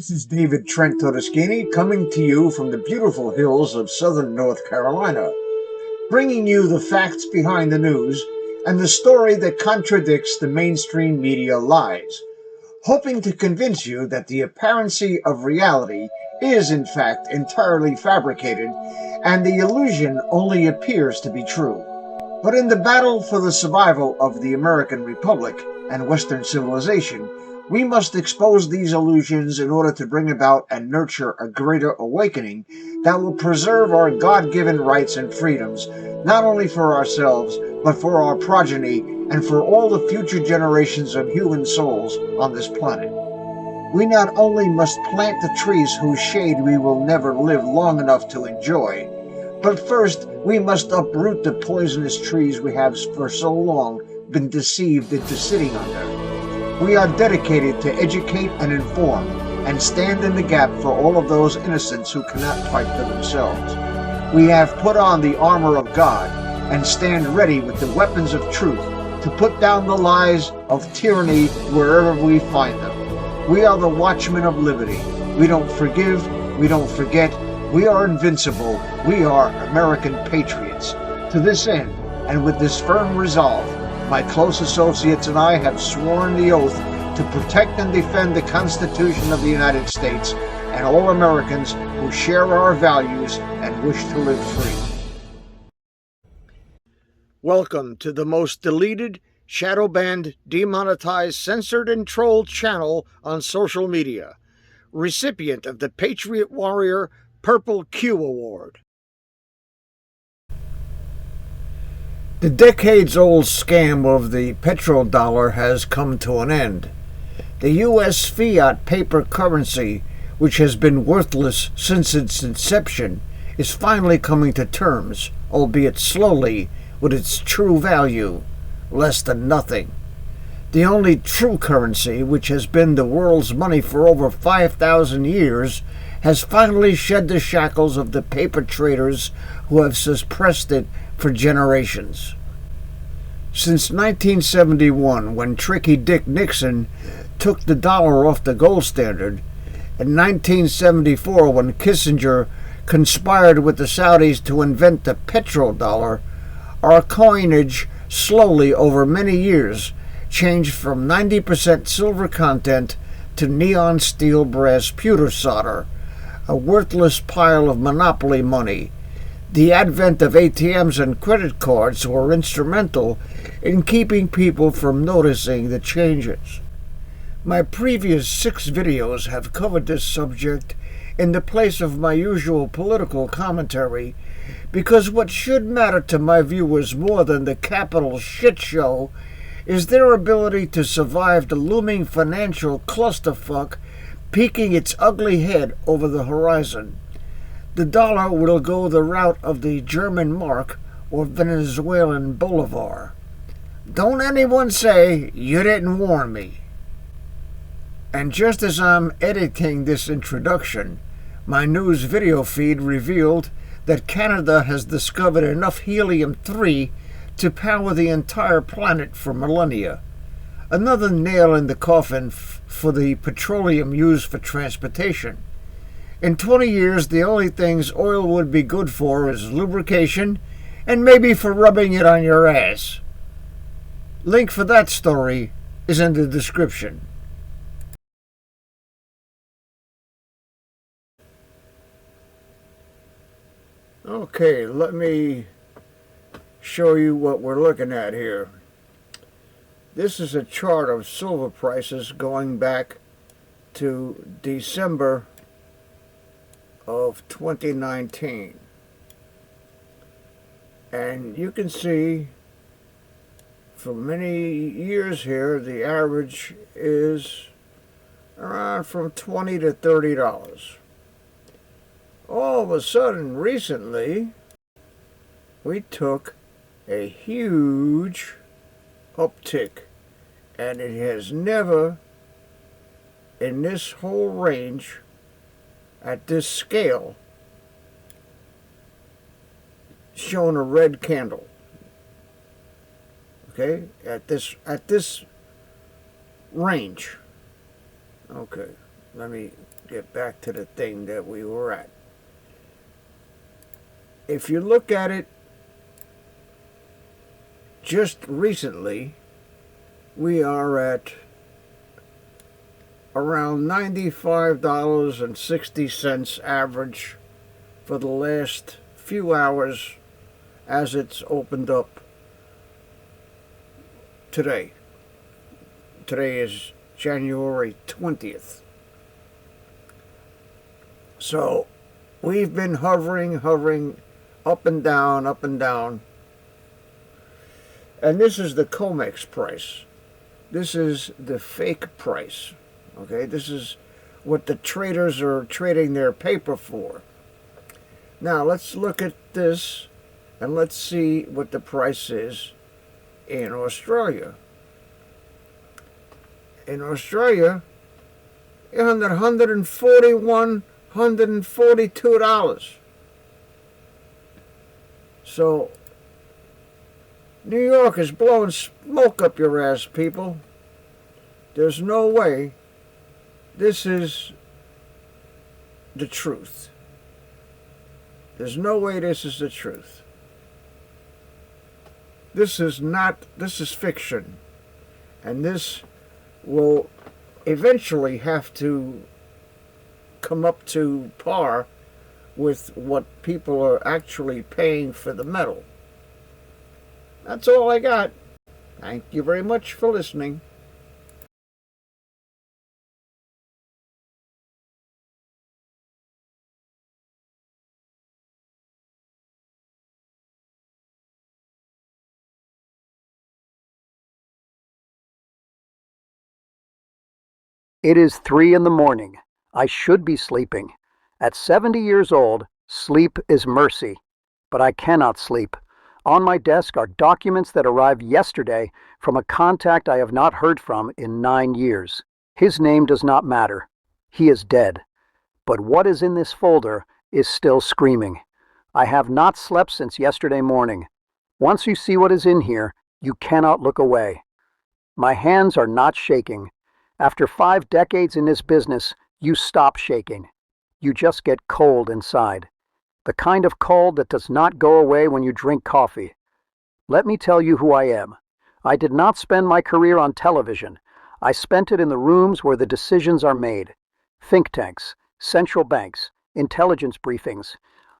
This is David Trent Todeschini coming to you from the beautiful hills of southern North Carolina, bringing you the facts behind the news and the story that contradicts the mainstream media lies, hoping to convince you that the apparency of reality is in fact entirely fabricated and the illusion only appears to be true. But in the battle for the survival of the American Republic and Western civilization, we must expose these illusions in order to bring about and nurture a greater awakening that will preserve our God-given rights and freedoms, not only for ourselves, but for our progeny and for all the future generations of human souls on this planet. We not only must plant the trees whose shade we will never live long enough to enjoy, but first we must uproot the poisonous trees we have for so long been deceived into sitting under. We are dedicated to educate and inform and stand in the gap for all of those innocents who cannot fight for themselves. We have put on the armor of God and stand ready with the weapons of truth to put down the lies of tyranny wherever we find them. We are the watchmen of liberty. We don't forgive, we don't forget, we are invincible, we are American patriots. To this end, and with this firm resolve, my close associates and I have sworn the oath to protect and defend the Constitution of the United States and all Americans who share our values and wish to live free. Welcome to the most deleted, shadow banned, demonetized, censored, and trolled channel on social media. Recipient of the Patriot Warrior Purple Q Award. The decades-old scam of the petrodollar has come to an end. The U.S. fiat paper currency, which has been worthless since its inception, is finally coming to terms, albeit slowly, with its true value, less than nothing. The only true currency, which has been the world's money for over 5,000 years, has finally shed the shackles of the paper traders who have suppressed it for generations. Since 1971, when Tricky Dick Nixon took the dollar off the gold standard, and 1974, when Kissinger conspired with the Saudis to invent the petrodollar, our coinage slowly over many years changed from 90% silver content to neon steel brass pewter solder, a worthless pile of monopoly money. The advent of ATMs and credit cards were instrumental in keeping people from noticing the changes. My previous 6 videos have covered this subject in the place of my usual political commentary, because what should matter to my viewers more than the capital shit show is their ability to survive the looming financial clusterfuck peeking its ugly head over the horizon. The dollar will go the route of the German mark or Venezuelan bolivar. Don't anyone say you didn't warn me. And just as I'm editing this introduction, my news video feed revealed that Canada has discovered enough helium-3 to power the entire planet for millennia. Another nail in the coffin for the petroleum used for transportation. In 20 years, the only things oil would be good for is lubrication and maybe for rubbing it on your ass. Link for that story is in the description. Okay, let me show you what we're looking at here. This is a chart of silver prices going back to December of 2019. And you can see for many years here, the average is around from $20 to $30. All of a sudden, recently, we took a huge uptick, and it has never, in this whole range, at this scale, shown a red candle. Okay, at this range. Okay, let me get back to the thing that we were at. If you look at it just recently, we are at around $95.60 average for the last few hours as it's opened up today. Today is January 20th. So we've been hovering up and down, up and down. And this is the COMEX price. This is the fake price. Okay, this is what the traders are trading their paper for. Now let's look at this and let's see what the price is in Australia. In Australia, $141, $142. So New York is blowing smoke up your ass, people. There's no way this is the truth. There's no way this is the truth. This is fiction. And this will eventually have to come up to par with what people are actually paying for the metal. That's all I got. Thank you very much for listening. It is 3 in the morning. I should be sleeping. At 70 years old, sleep is mercy. But I cannot sleep. On my desk are documents that arrived yesterday from a contact I have not heard from in 9 years. His name does not matter. He is dead. But what is in this folder is still screaming. I have not slept since yesterday morning. Once you see what is in here, you cannot look away. My hands are not shaking. After 5 decades in this business, you stop shaking. You just get cold inside. The kind of cold that does not go away when you drink coffee. Let me tell you who I am. I did not spend my career on television. I spent it in the rooms where the decisions are made. Think tanks, central banks, intelligence briefings.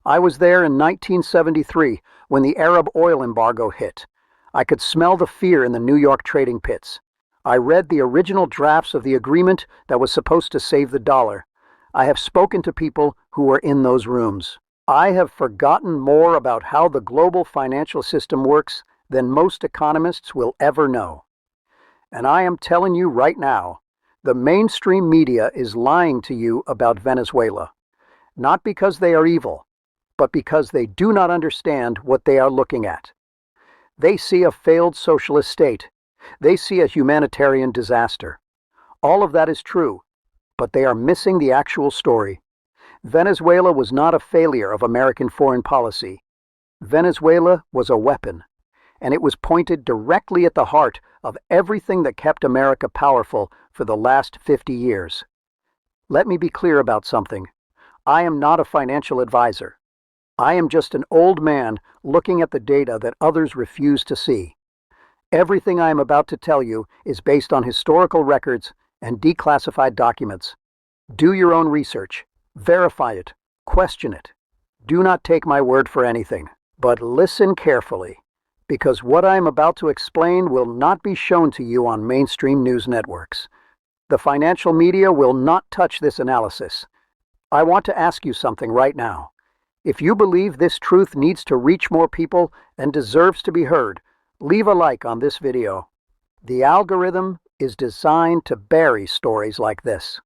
I was there in 1973 when the Arab oil embargo hit. I could smell the fear in the New York trading pits. I read the original drafts of the agreement that was supposed to save the dollar. I have spoken to people who were in those rooms. I have forgotten more about how the global financial system works than most economists will ever know. And I am telling you right now, the mainstream media is lying to you about Venezuela. Not because they are evil, but because they do not understand what they are looking at. They see a failed socialist state. They see a humanitarian disaster. All of that is true, but they are missing the actual story. Venezuela was not a failure of American foreign policy. Venezuela was a weapon, and it was pointed directly at the heart of everything that kept America powerful for the last 50 years. Let me be clear about something. I am not a financial advisor. I am just an old man looking at the data that others refuse to see. Everything I am about to tell you is based on historical records and declassified documents. Do your own research. Verify it. Question it. Do not take my word for anything, but listen carefully, because what I am about to explain will not be shown to you on mainstream news networks. The financial media will not touch this analysis. I want to ask you something right now. If you believe this truth needs to reach more people and deserves to be heard, leave a like on this video. The algorithm is designed to bury stories like this.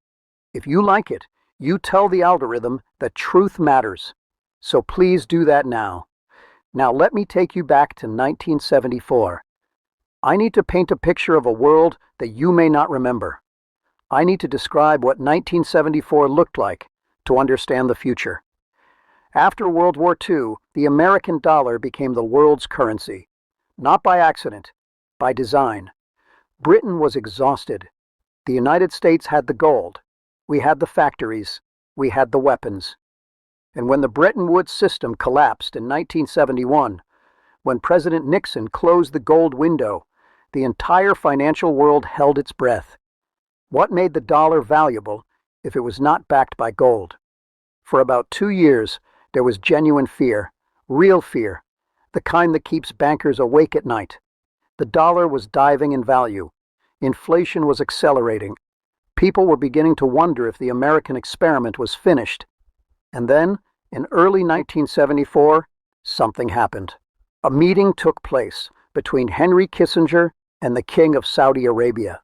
If you like it, you tell the algorithm that truth matters. So please do that now. Now let me take you back to 1974. I need to paint a picture of a world that you may not remember. I need to describe what 1974 looked like to understand the future. After World War II, the American dollar became the world's currency. Not by accident, by design. Britain was exhausted. The United States had the gold. We had the factories. we had the weapons. And when the Bretton Woods system collapsed in 1971, when President Nixon closed the gold window, the entire financial world held its breath. What made the dollar valuable if it was not backed by gold? For about 2 years, there was genuine fear, real fear, the kind that keeps bankers awake at night. The dollar was diving in value. Inflation was accelerating. People were beginning to wonder if the American experiment was finished. And then, in early 1974, something happened. A meeting took place between Henry Kissinger and the King of Saudi Arabia.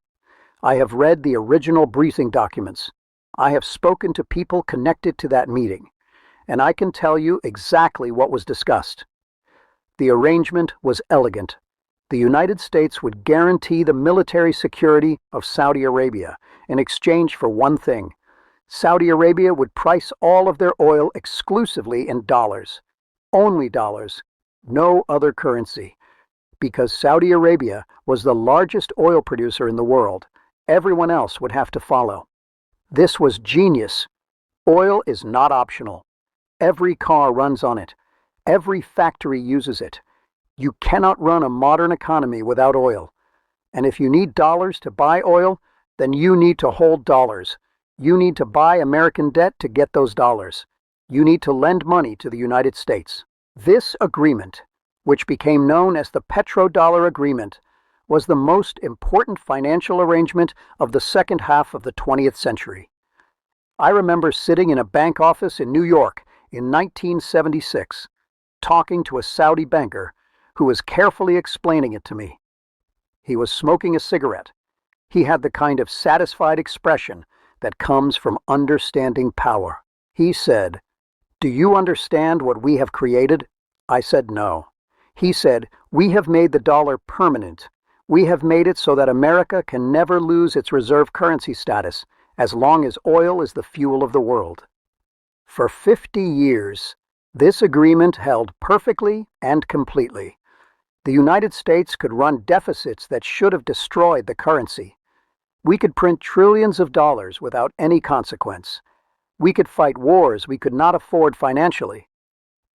I have read the original briefing documents. I have spoken to people connected to that meeting, and I can tell you exactly what was discussed. The arrangement was elegant. The United States would guarantee the military security of Saudi Arabia in exchange for one thing. Saudi Arabia would price all of their oil exclusively in dollars. Only dollars. No other currency. Because Saudi Arabia was the largest oil producer in the world, everyone else would have to follow. This was genius. Oil is not optional. Every car runs on it. Every factory uses it. You cannot run a modern economy without oil. And if you need dollars to buy oil, then you need to hold dollars. You need to buy American debt to get those dollars. You need to lend money to the United States. This agreement, which became known as the Petrodollar Agreement, was the most important financial arrangement of the second half of the 20th century. I remember sitting in a bank office in New York in 1976, talking to a Saudi banker who was carefully explaining it to me. He was smoking a cigarette. He had the kind of satisfied expression that comes from understanding power. He said, "Do you understand what we have created?" I said no. He said, "We have made the dollar permanent. We have made it so that America can never lose its reserve currency status as long as oil is the fuel of the world." For 50 years, this agreement held perfectly and completely. The United States could run deficits that should have destroyed the currency. We could print trillions of dollars without any consequence. We could fight wars we could not afford financially.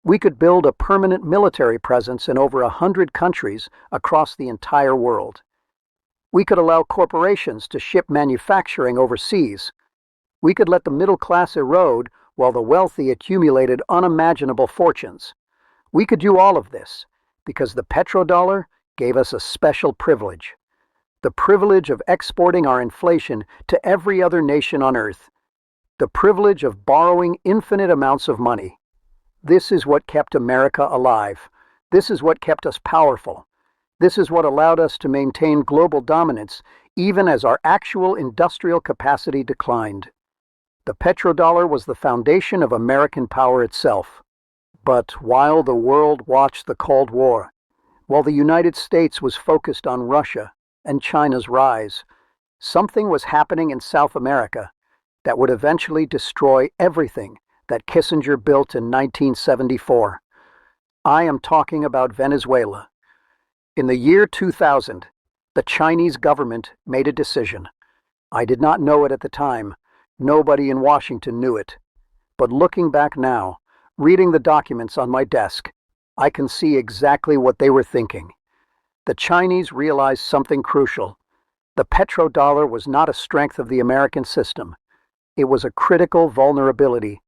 We could build a permanent military presence in over 100 countries across the entire world. We could allow corporations to ship manufacturing overseas. We could let the middle class erode while the wealthy accumulated unimaginable fortunes. We could do all of this because the petrodollar gave us a special privilege. The privilege of exporting our inflation to every other nation on earth. The privilege of borrowing infinite amounts of money. This is what kept America alive. This is what kept us powerful. This is what allowed us to maintain global dominance even as our actual industrial capacity declined. The petrodollar was the foundation of American power itself. But while the world watched the Cold War, while the United States was focused on Russia and China's rise, something was happening in South America that would eventually destroy everything that Kissinger built in 1974. I am talking about Venezuela. In the year 2000, the Chinese government made a decision. I did not know it at the time. Nobody in Washington knew it. But looking back now, reading the documents on my desk, I can see exactly what they were thinking. The Chinese realized something crucial. The petrodollar was not a strength of the American system. It was a critical vulnerability,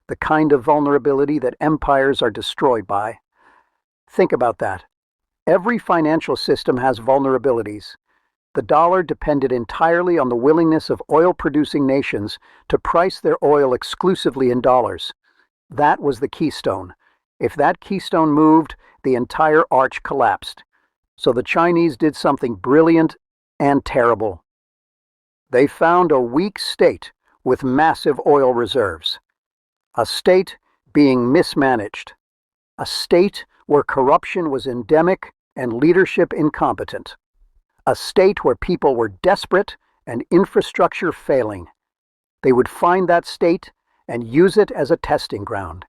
the kind of vulnerability that empires are destroyed by. Think about that. Every financial system has vulnerabilities. The dollar depended entirely on the willingness of oil-producing nations to price their oil exclusively in dollars. That was the keystone. If that keystone moved, the entire arch collapsed. So the Chinese did something brilliant and terrible. They found a weak state with massive oil reserves. A state being mismanaged. A state where corruption was endemic and leadership incompetent. A state where people were desperate and infrastructure failing. They would find that state and use it as a testing ground.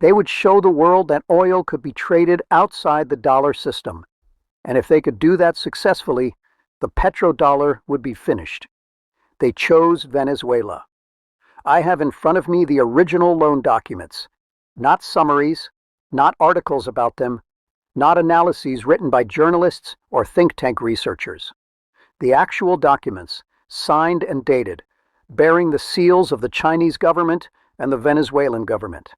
They would show the world that oil could be traded outside the dollar system. And if they could do that successfully, the petrodollar would be finished. They chose Venezuela. I have in front of me the original loan documents, not summaries, not articles about them, not analyses written by journalists or think tank researchers. The actual documents, signed and dated, bearing the seals of the Chinese government and the Venezuelan government.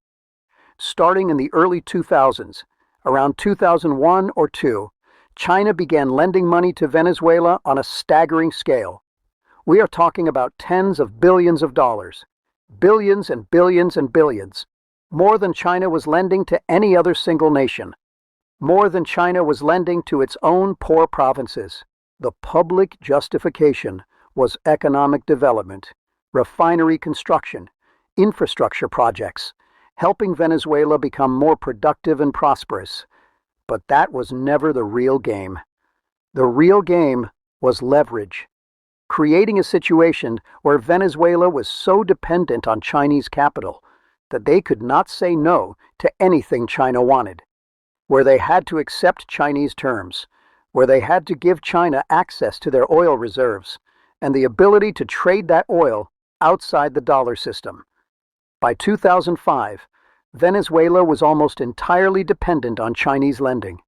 Starting in the early 2000s, around 2001 or 2, China began lending money to Venezuela on a staggering scale. We are talking about tens of billions of dollars, billions and billions and billions, more than China was lending to any other single nation, more than China was lending to its own poor provinces. The public justification was economic development, refinery construction, infrastructure projects, helping Venezuela become more productive and prosperous. But that was never the real game. The real game was leverage, creating a situation where Venezuela was so dependent on Chinese capital that they could not say no to anything China wanted, where they had to accept Chinese terms, where they had to give China access to their oil reserves and the ability to trade that oil outside the dollar system. By 2005, Venezuela was almost entirely dependent on Chinese lending.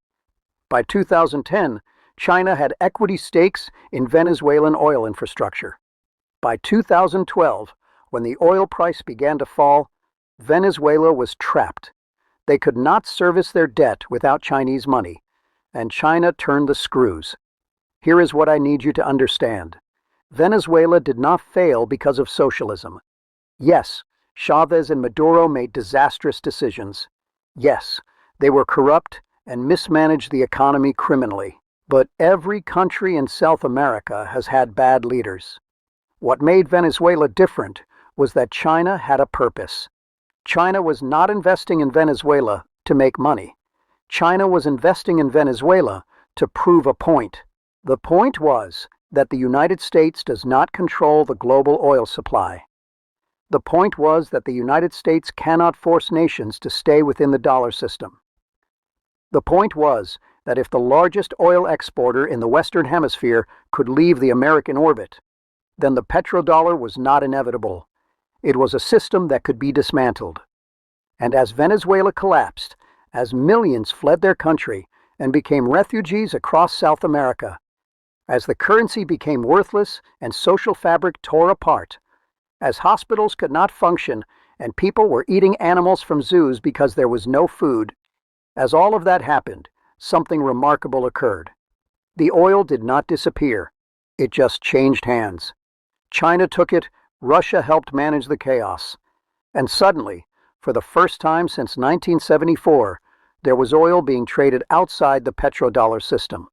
By 2010, China had equity stakes in Venezuelan oil infrastructure. By 2012, when the oil price began to fall, Venezuela was trapped. They could not service their debt without Chinese money, and China turned the screws. Here is what I need you to understand. Venezuela did not fail because of socialism. Yes, Chavez and Maduro made disastrous decisions. Yes, they were corrupt and mismanaged the economy criminally. But every country in South America has had bad leaders. What made Venezuela different was that China had a purpose. China was not investing in Venezuela to make money. China was investing in Venezuela to prove a point. The point was that the United States does not control the global oil supply. The point was that the United States cannot force nations to stay within the dollar system. The point was that if the largest oil exporter in the Western Hemisphere could leave the American orbit, then the petrodollar was not inevitable. It was a system that could be dismantled. And as Venezuela collapsed, as millions fled their country and became refugees across South America, as the currency became worthless and social fabric tore apart, as hospitals could not function and people were eating animals from zoos because there was no food, as all of that happened, something remarkable occurred. The oil did not disappear. It just changed hands. China took it, Russia helped manage the chaos. And suddenly, for the first time since 1974, there was oil being traded outside the petrodollar system.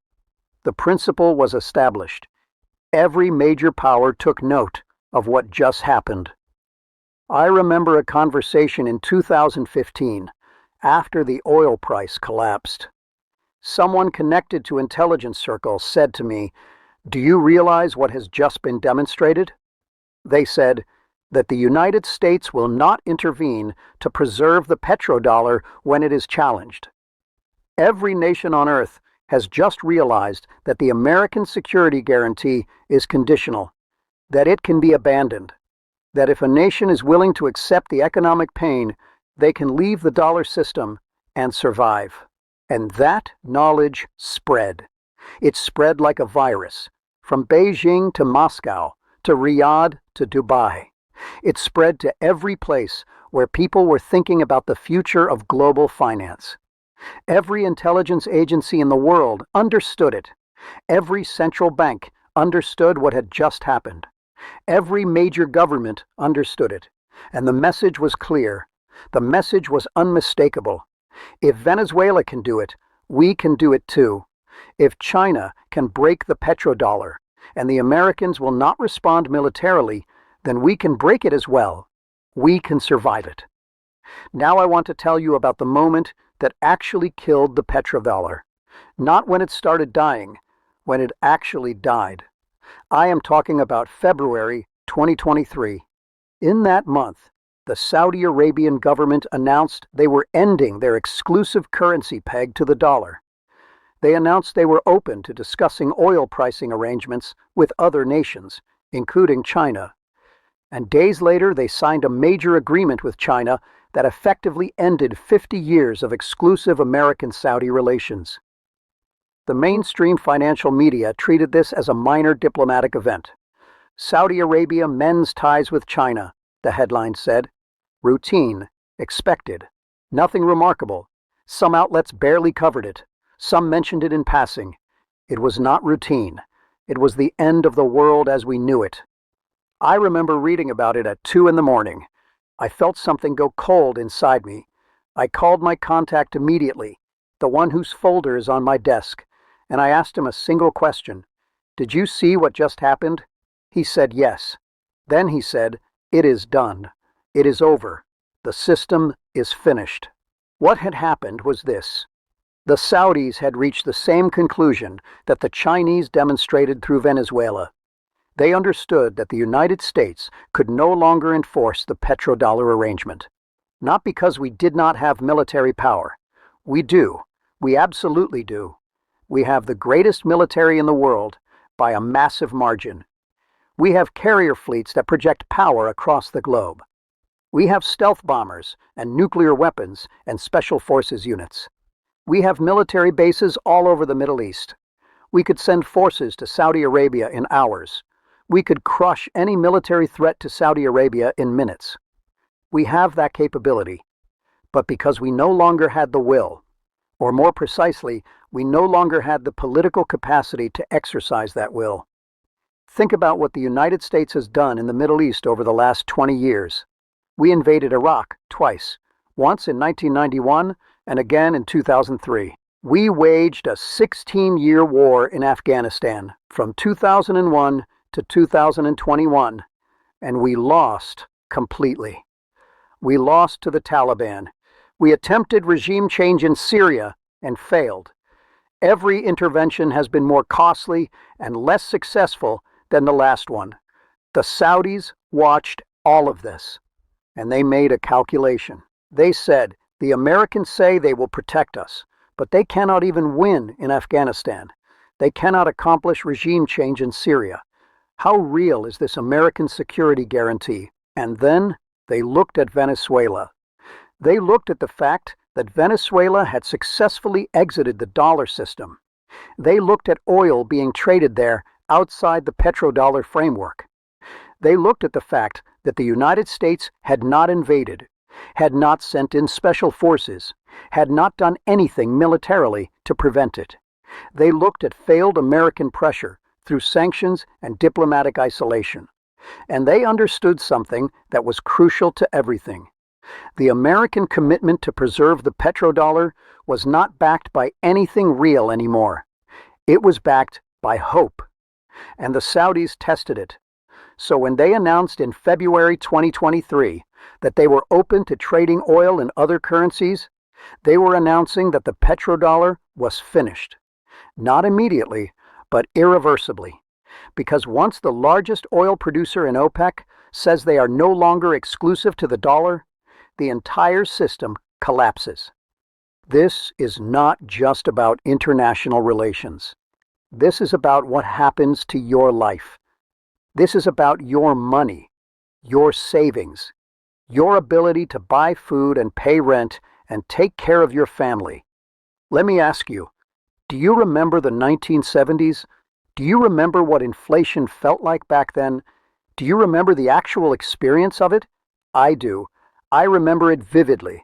The principle was established. Every major power took note of what just happened. I remember a conversation in 2015, after the oil price collapsed. Someone connected to intelligence circles said to me, "Do you realize what has just been demonstrated?" They said that the United States will not intervene to preserve the petrodollar when it is challenged. Every nation on earth has just realized that the American security guarantee is conditional, that it can be abandoned, that if a nation is willing to accept the economic pain, they can leave the dollar system and survive. And that knowledge spread. It spread like a virus, from Beijing to Moscow, to Riyadh to Dubai. It spread to every place where people were thinking about the future of global finance. Every intelligence agency in the world understood it. Every central bank understood what had just happened. Every major government understood it. And the message was clear. The message was unmistakable. If Venezuela can do it, we can do it too. If China can break the petrodollar, and the Americans will not respond militarily, then we can break it as well. We can survive it. Now I want to tell you about the moment that actually killed the petrodollar. Not when it started dying, when it actually died. I am talking about February 2023. In that month, the Saudi Arabian government announced they were ending their exclusive currency peg to the dollar. They announced they were open to discussing oil pricing arrangements with other nations, including China. And days later, they signed a major agreement with China that effectively ended 50 years of exclusive American-Saudi relations. The mainstream financial media treated this as a minor diplomatic event. Saudi Arabia mends ties with China, the headline said. Routine, expected, nothing remarkable. Some outlets barely covered it. Some mentioned it in passing. It was not routine. It was the end of the world as we knew it. I remember reading about it at 2 in the morning. I felt something go cold inside me. I called my contact immediately, the one whose folder is on my desk, and I asked him a single question. Did you see what just happened? He said yes. Then he said, it is done. It is over. The system is finished. What had happened was this. The Saudis had reached the same conclusion that the Chinese demonstrated through Venezuela. They understood that the United States could no longer enforce the petrodollar arrangement. Not because we did not have military power. We do. We absolutely do. We have the greatest military in the world by a massive margin. We have carrier fleets that project power across the globe. We have stealth bombers and nuclear weapons and special forces units. We have military bases all over the Middle East. We could send forces to Saudi Arabia in hours. We could crush any military threat to Saudi Arabia in minutes. We have that capability. But because we no longer had the will, or more precisely, we no longer had the political capacity to exercise that will. Think about what the United States has done in the Middle East over the last 20 years. We invaded Iraq twice, once in 1991 and again in 2003. We waged a 16-year war in Afghanistan from 2001 to 2021, and we lost completely. We lost to the Taliban. We attempted regime change in Syria and failed. Every intervention has been more costly and less successful than the last one. The Saudis watched all of this, and they made a calculation. They said, the Americans say they will protect us, but they cannot even win in Afghanistan. They cannot accomplish regime change in Syria. How real is this American security guarantee? And then they looked at Venezuela. They looked at the fact that Venezuela had successfully exited the dollar system. They looked at oil being traded there outside the petrodollar framework. They looked at the fact that the United States had not invaded, had not sent in special forces, had not done anything militarily to prevent it. They looked at failed American pressure through sanctions and diplomatic isolation. And they understood something that was crucial to everything. The American commitment to preserve the petrodollar was not backed by anything real anymore. It was backed by hope. And the Saudis tested it. So when they announced in February 2023 that they were open to trading oil in other currencies, they were announcing that the petrodollar was finished. Not immediately, but irreversibly. Because once the largest oil producer in OPEC says they are no longer exclusive to the dollar, the entire system collapses. This is not just about international relations. This is about what happens to your life. This is about your money, your savings, your ability to buy food and pay rent and take care of your family. Let me ask you, do you remember the 1970s? Do you remember what inflation felt like back then? Do you remember the actual experience of it? I do. I remember it vividly.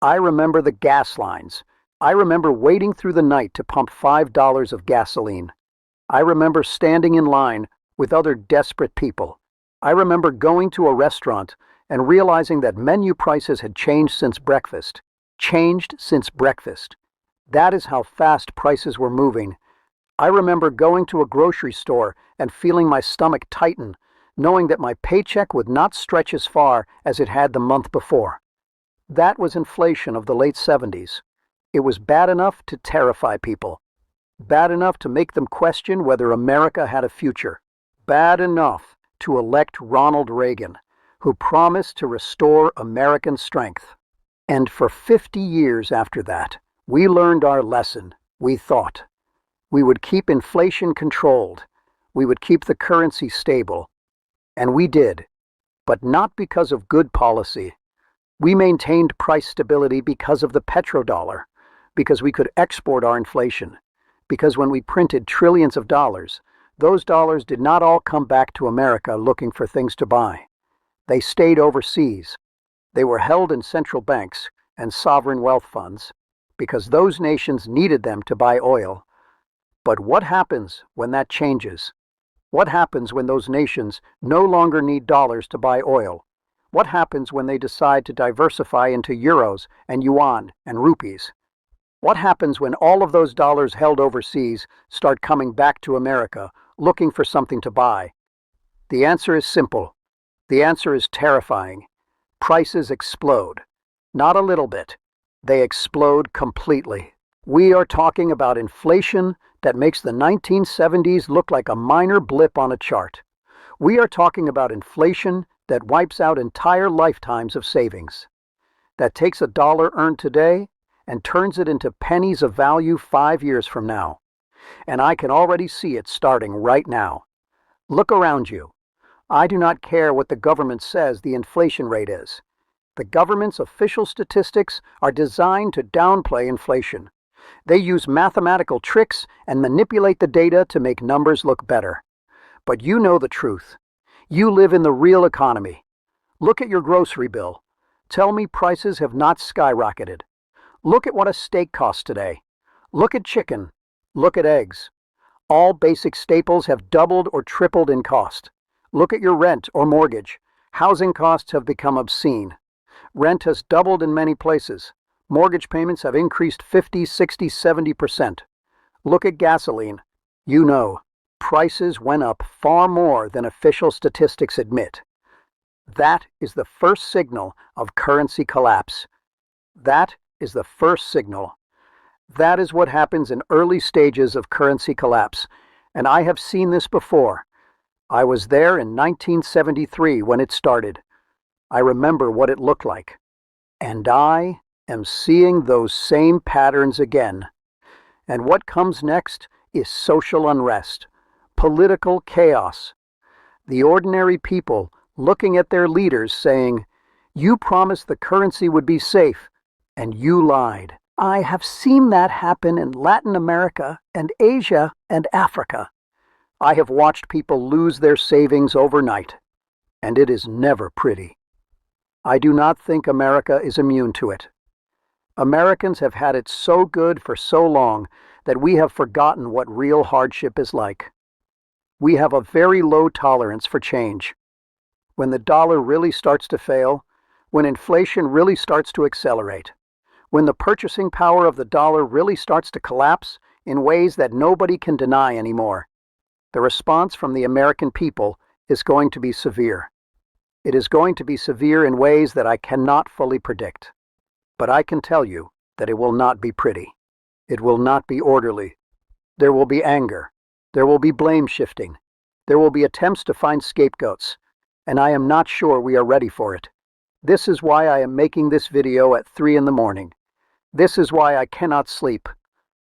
I remember the gas lines. I remember waiting through the night to pump $5 of gasoline. I remember standing in line with other desperate people. I remember going to a restaurant and realizing that menu prices had changed since breakfast. Changed since breakfast. That is how fast prices were moving. I remember going to a grocery store and feeling my stomach tighten, knowing that my paycheck would not stretch as far as it had the month before. That was inflation of the late 70s. It was bad enough to terrify people. Bad enough to make them question whether America had a future. Bad enough to elect Ronald Reagan, who promised to restore American strength. And for 50 years after that, we learned our lesson, we thought. We would keep inflation controlled. We would keep the currency stable. And we did. but not because of good policy. We maintained price stability because of the petrodollar, because we could export our inflation, because when we printed trillions of dollars, those dollars did not all come back to America looking for things to buy. They stayed overseas. They were held in central banks and sovereign wealth funds because those nations needed them to buy oil. But what happens when that changes? What happens when those nations no longer need dollars to buy oil? What happens when they decide to diversify into euros and yuan and rupees? What happens when all of those dollars held overseas start coming back to America looking for something to buy? The answer is simple. The answer is terrifying. Prices explode. Not a little bit. They explode completely. We are talking about inflation that makes the 1970s look like a minor blip on a chart. We are talking about inflation that wipes out entire lifetimes of savings. That takes a dollar earned today and turns it into pennies of value 5 years from now. And I can already see it starting right now. Look around you. I do not care what the government says the inflation rate is. The government's official statistics are designed to downplay inflation. They use mathematical tricks and manipulate the data to make numbers look better. But you know the truth. You live in the real economy. Look at your grocery bill. Tell me prices have not skyrocketed. Look at what a steak costs today. Look at chicken. Look at eggs. All basic staples have doubled or tripled in cost. Look at your rent or mortgage. Housing costs have become obscene. Rent has doubled in many places. Mortgage payments have increased 50, 60, 70%. Look at gasoline. You know, prices went up far more than official statistics admit. That is the first signal of currency collapse. That is the first signal. That is what happens in early stages of currency collapse, and I have seen this before. I was there in 1973 when it started. I remember what it looked like. And I am seeing those same patterns again. And what comes next is social unrest, political chaos. The ordinary people looking at their leaders saying, "You promised the currency would be safe, and you lied." I have seen that happen in Latin America and Asia and Africa. I have watched people lose their savings overnight, and it is never pretty. I do not think America is immune to it. Americans have had it so good for so long that we have forgotten what real hardship is like. We have a very low tolerance for change. When the dollar really starts to fail, when inflation really starts to accelerate, when the purchasing power of the dollar really starts to collapse in ways that nobody can deny anymore, the response from the American people is going to be severe. It is going to be severe in ways that I cannot fully predict. But I can tell you that it will not be pretty. It will not be orderly. There will be anger. There will be blame shifting. There will be attempts to find scapegoats. And I am not sure we are ready for it. This is why I am making this video at 3 in the morning. This is why I cannot sleep.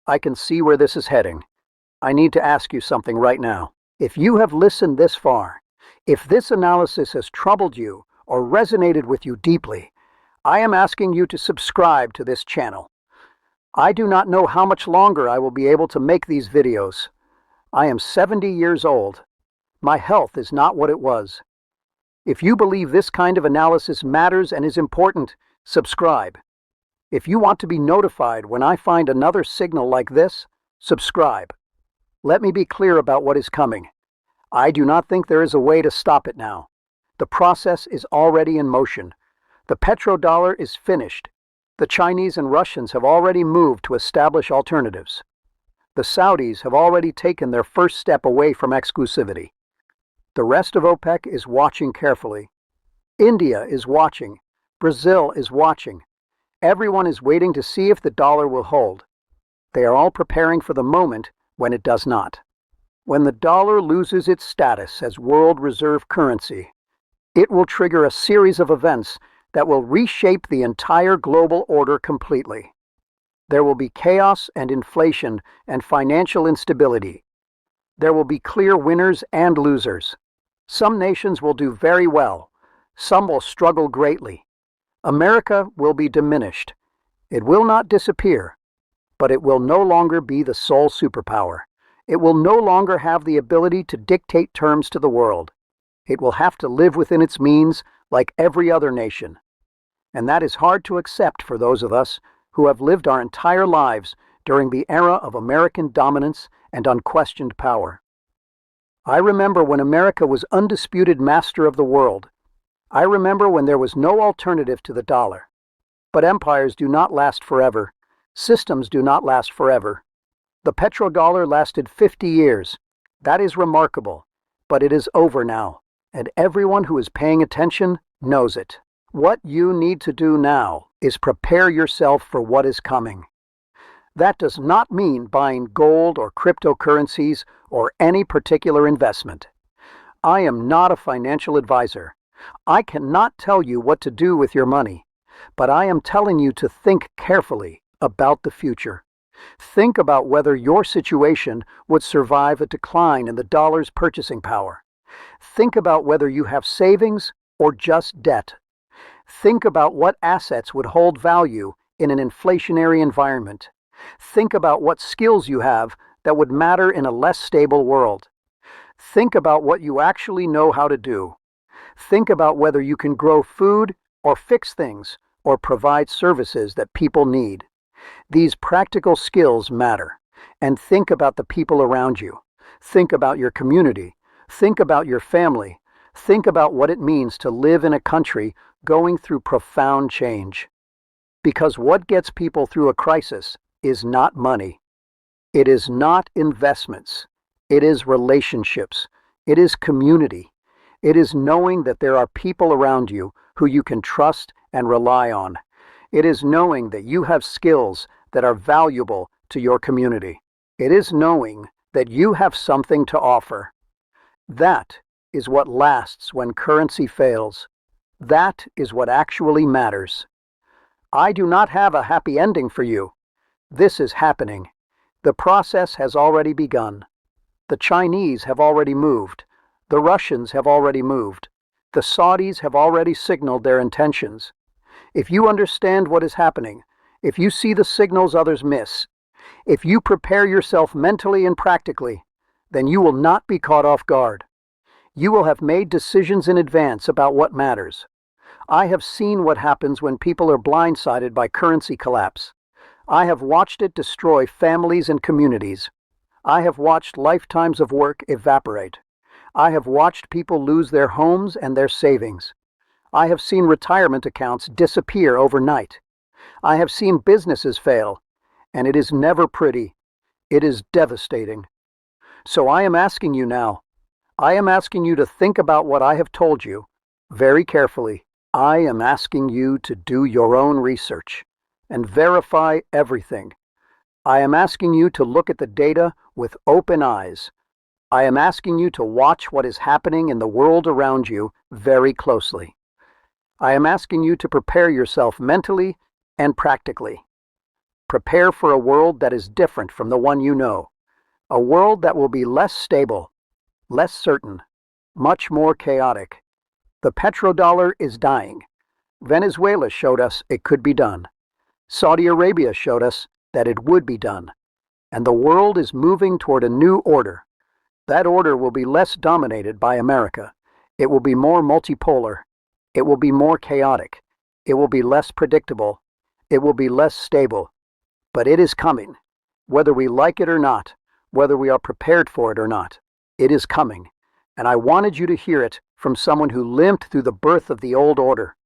I can see where this is heading. I need to ask you something right now. If you have listened this far, if this analysis has troubled you or resonated with you deeply, I am asking you to subscribe to this channel. I do not know how much longer I will be able to make these videos. I am 70 years old. My health is not what it was. If you believe this kind of analysis matters and is important, subscribe. If you want to be notified when I find another signal like this, subscribe. Let me be clear about what is coming. I do not think there is a way to stop it now. The process is already in motion. The petrodollar is finished. The Chinese and Russians have already moved to establish alternatives. The Saudis have already taken their first step away from exclusivity. The rest of OPEC is watching carefully. India is watching. Brazil is watching. Everyone is waiting to see if the dollar will hold. They are all preparing for the moment when it does not. When the dollar loses its status as world reserve currency, it will trigger a series of events that will reshape the entire global order completely. There will be chaos and inflation and financial instability. There will be clear winners and losers. Some nations will do very well. Some will struggle greatly. America will be diminished. It will not disappear, but it will no longer be the sole superpower. It will no longer have the ability to dictate terms to the world. It will have to live within its means like every other nation. And that is hard to accept for those of us who have lived our entire lives during the era of American dominance and unquestioned power. I remember when America was undisputed master of the world. I remember when there was no alternative to the dollar. But empires do not last forever. Systems do not last forever. The petrodollar lasted 50 years. That is remarkable, but it is over now, and everyone who is paying attention knows it. What you need to do now is prepare yourself for what is coming. That does not mean buying gold or cryptocurrencies or any particular investment. I am not a financial advisor. I cannot tell you what to do with your money, but I am telling you to think carefully about the future. Think about whether your situation would survive a decline in the dollar's purchasing power. Think about whether you have savings or just debt. Think about what assets would hold value in an inflationary environment. Think about what skills you have that would matter in a less stable world. Think about what you actually know how to do. Think about whether you can grow food or fix things or provide services that people need. These practical skills matter. And think about the people around you. Think about your community. Think about your family. Think about what it means to live in a country going through profound change. Because what gets people through a crisis is not money. It is not investments. It is relationships. It is community. It is knowing that there are people around you who you can trust and rely on. It is knowing that you have skills that are valuable to your community. It is knowing that you have something to offer. That is what lasts when currency fails. That is what actually matters. I do not have a happy ending for you. This is happening. The process has already begun. The Chinese have already moved. The Russians have already moved. The Saudis have already signaled their intentions. If you understand what is happening, if you see the signals others miss, if you prepare yourself mentally and practically, then you will not be caught off guard. You will have made decisions in advance about what matters. I have seen what happens when people are blindsided by currency collapse. I have watched it destroy families and communities. I have watched lifetimes of work evaporate. I have watched people lose their homes and their savings. I have seen retirement accounts disappear overnight. I have seen businesses fail, and it is never pretty. It is devastating. So I am asking you now. I am asking you to think about what I have told you very carefully. I am asking you to do your own research and verify everything. I am asking you to look at the data with open eyes. I am asking you to watch what is happening in the world around you very closely. I am asking you to prepare yourself mentally and practically. Prepare for a world that is different from the one you know. A world that will be less stable, less certain, much more chaotic. The petrodollar is dying. Venezuela showed us it could be done. Saudi Arabia showed us that it would be done. And the world is moving toward a new order. That order will be less dominated by America. It will be more multipolar. It will be more chaotic. It will be less predictable. It will be less stable. But it is coming. Whether we like it or not, whether we are prepared for it or not, it is coming. And I wanted you to hear it from someone who lived through the birth of the old order.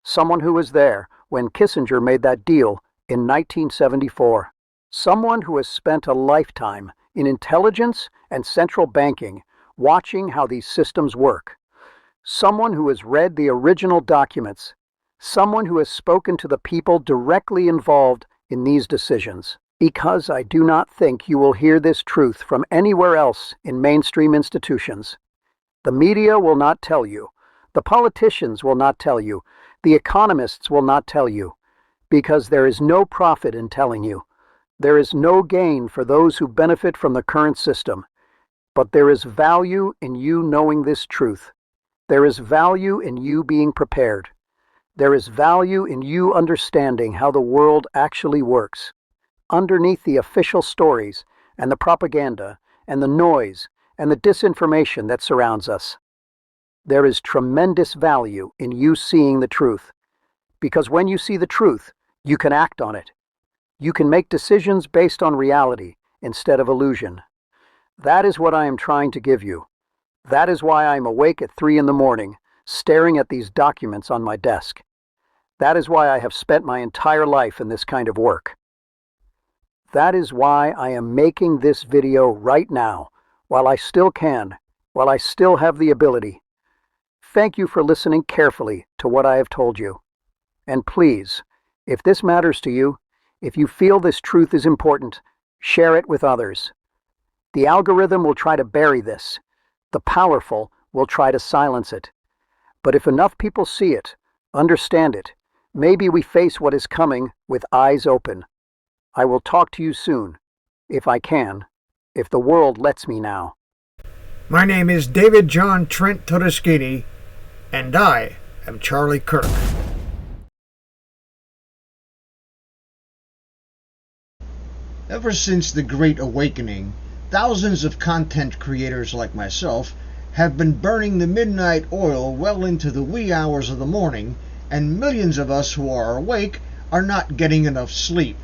Someone who was there when Kissinger made that deal in 1974. Someone who has spent a lifetime in intelligence and central banking watching how these systems work. Someone who has read the original documents. Someone who has spoken to the people directly involved in these decisions. Because I do not think you will hear this truth from anywhere else in mainstream institutions. The media will not tell you. The politicians will not tell you. The economists will not tell you. Because there is no profit in telling you. There is no gain for those who benefit from the current system. But there is value in you knowing this truth. There is value in you being prepared. There is value in you understanding how the world actually works. Underneath the official stories and the propaganda and the noise and the disinformation that surrounds us, there is tremendous value in you seeing the truth. Because when you see the truth, you can act on it. You can make decisions based on reality instead of illusion. That is what I am trying to give you. That is why I am awake at 3 in the morning, staring at these documents on my desk. That is why I have spent my entire life in this kind of work. That is why I am making this video right now, while I still can, while I still have the ability. Thank you for listening carefully to what I have told you. And please, if this matters to you, if you feel this truth is important, share it with others. The algorithm will try to bury this. The powerful will try to silence it. But if enough people see it, understand it, maybe we face what is coming with eyes open. I will talk to you soon, if I can, if the world lets me now. My name is David John Trent Todeschini, and I am Charlie Kirk. Ever since the Great Awakening, thousands of content creators like myself have been burning the midnight oil well into the wee hours of the morning, and millions of us who are awake are not getting enough sleep.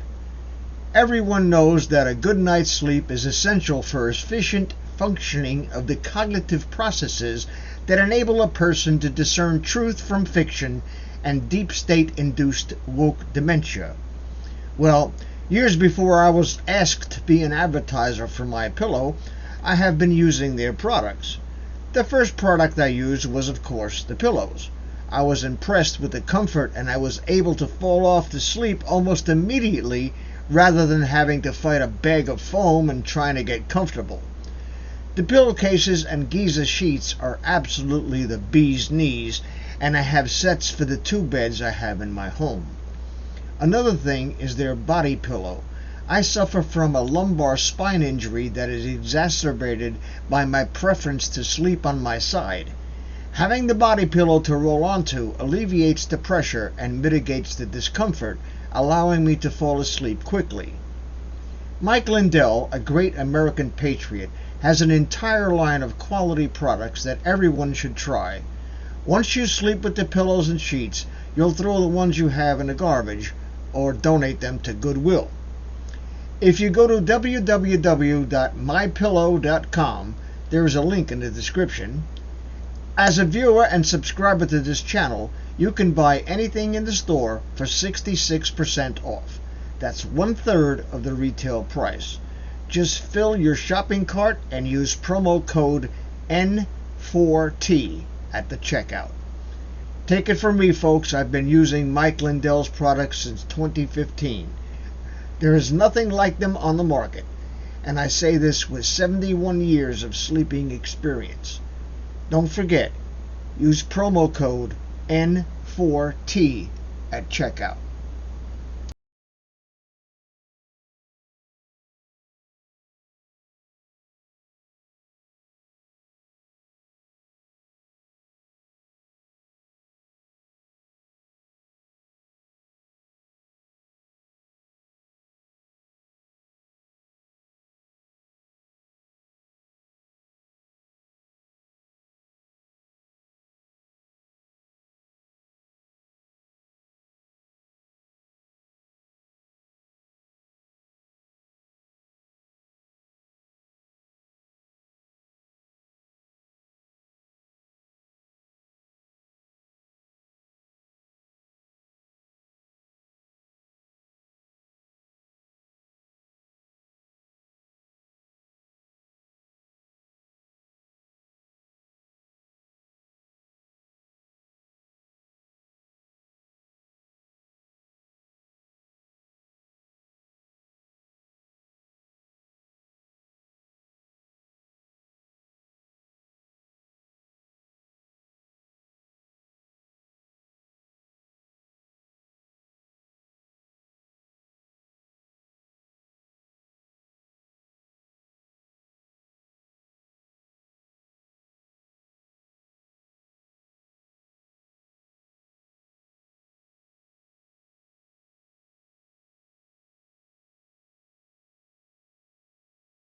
Everyone knows that a good night's sleep is essential for efficient functioning of the cognitive processes that enable a person to discern truth from fiction and deep state-induced woke dementia. Well, years before I was asked to be an advertiser for MyPillow, I have been using their products. The first product I used was, of course, the pillows. I was impressed with the comfort, and I was able to fall off to sleep almost immediately rather than having to fight a bag of foam and trying to get comfortable. The pillowcases and Giza sheets are absolutely the bee's knees, and I have sets for the 2 beds I have in my home. Another thing is their body pillow. I suffer from a lumbar spine injury that is exacerbated by my preference to sleep on my side. Having the body pillow to roll onto alleviates the pressure and mitigates the discomfort, allowing me to fall asleep quickly. Mike Lindell, a great American patriot, has an entire line of quality products that everyone should try. Once you sleep with the pillows and sheets, you'll throw the ones you have in the garbage or donate them to Goodwill. If you go to www.mypillow.com, there is a link in the description. As a viewer and subscriber to this channel, you can buy anything in the store for 66% off. That's 1/3 of the retail price. Just fill your shopping cart and use promo code N4T at the checkout. Take it from me, folks, I've been using Mike Lindell's products since 2015. There is nothing like them on the market, and I say this with 71 years of sleeping experience. Don't forget, use promo code N4T at checkout.